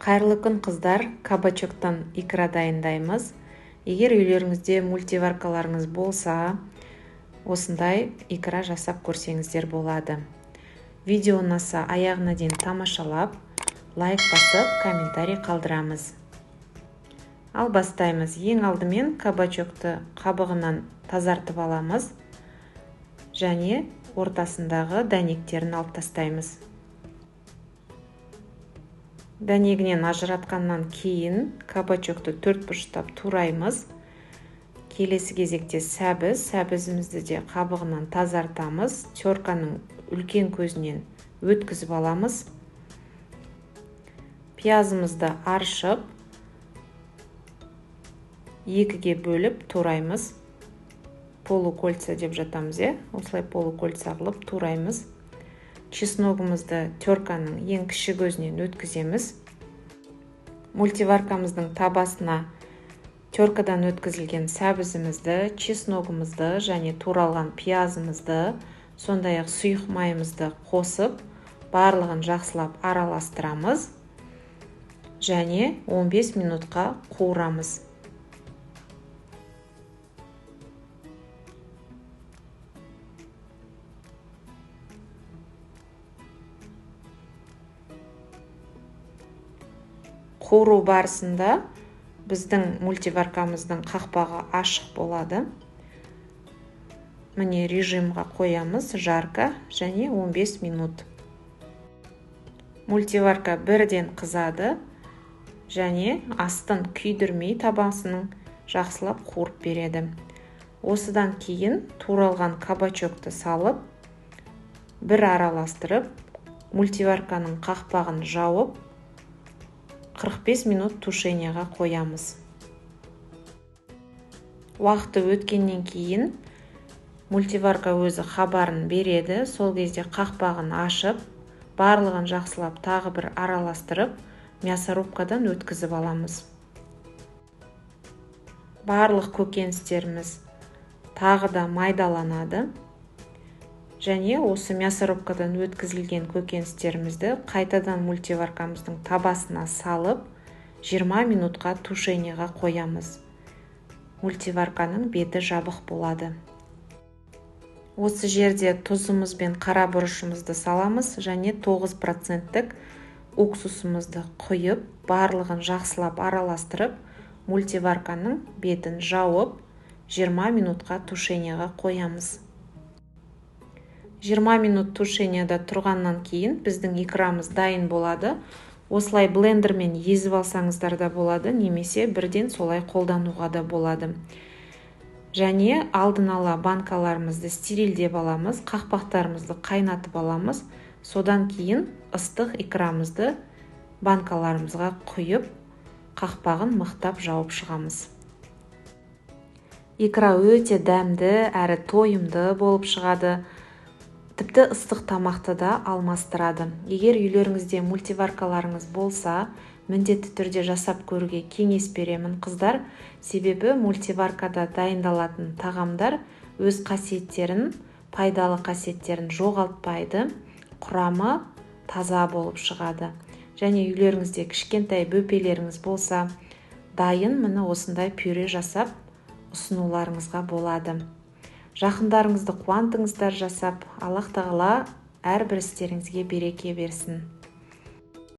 Қайырлы күн қыздар, кабачоктан икра дайындаймыз. Егер үйлеріңізде мультиваркаларыңыз болса, осындай икра жасап көрсеңіздер болады. Видео ұнаса аяғына дейін тамашалап, лайк басып, комментарий қалдырамыз. Ал бастаймыз. Ең алдымен кабачокты қабығынан тазартып аламыз және ортасындағы дәнектерін алып тастаймыз. Дәнегінен ажыратқаннан кейін кабачокты төрт бұрыштап тураймыз. Келесі кезекте сәбізімізді де қабығынан тазартамыз. Терканың үлкен көзінен өткізіп аламыз. Пиязымызды аршып, екіге бөліп тураймыз. Полукольца деп жатамыз, осылай полукольца қылып тураймыз. Чесногымызды терканың ең кіші көзінен өткіземіз. Мультиваркамыздың табасына теркадан өткізілген сәбізімізді, чесногымызды және туралған пиязымызды, сондай-ақ сұйық майымызды қосып, барлығын жақсылап араластырамыз және 15 минутқа қуырамыз. Қуыру барысында біздің мультиваркамыздың қақпағы ашық болады. Міне режимға қоямыз, жарқа және 15 минут. Мультиварка бірден қызады және астын күйдірмей табасының жақсылап қуырып береді. Осыдан кейін туралған кабачокты салып, бір араластырып, мультиварканың қақпағын жауып, 45 минут тушенияға қоямыз. Уақыты өткеннен кейін мультиварка өзі хабарын береді. Сол кезде қақпағын ашып, барлығын жақсылап тағы бір араластырып, мясорубкадан өткізіп аламыз. Барлық көкөністеріміз тағы да майдаланады. Және осы мясорубкадан өткізілген көкөністерімізді қайтадан мультиваркамыздың табасына салып, 20 минутқа тушенияға қоямыз. Мультиварканың беті жабық болады. Осы жерде тұзымыз бен қара бұрышымызды саламыз және 9% уксусымызды құйып, барлығын жақсылап араластырып, мультиварканың бетін жауып, 20 минутқа тушенияға қоямыз. 20 минут тушенияда тұрғаннан кейін біздің икрамыз дайын болады. Осылай блендермен езіп алсаңыздар да болады, немесе бірден солай қолдануға да болады. Және алдын ала банкаларымызды стерилдеп аламыз, қақпақтарымызды қайнатып аламыз. Содан кейін ыстық икрамызды банкаларымызға құйып, қақпағын мықтап жауып шығамыз. Икра өте дәмді әрі тойымды болып шығады. Тіпті ыстық тамақты да алмастырады. Егер үйлеріңізде мультиваркаларыңыз болса, міндетті түрде жасап көруге кеңес беремін қыздар. Себебі мультиваркада дайындалатын тағамдар өз қасиеттерін, пайдалы қасиеттерін жоғалтпайды. Құрамы таза болып шығады. Және үйлеріңізде кішкентай бөпелеріңіз болса, дайын міне осындай пюре жасап ұсынуларыңызға болады. Жақындарыңызды қуантыңыздар жасап, Аллах тағала әрбір істеріңізге береке берсін.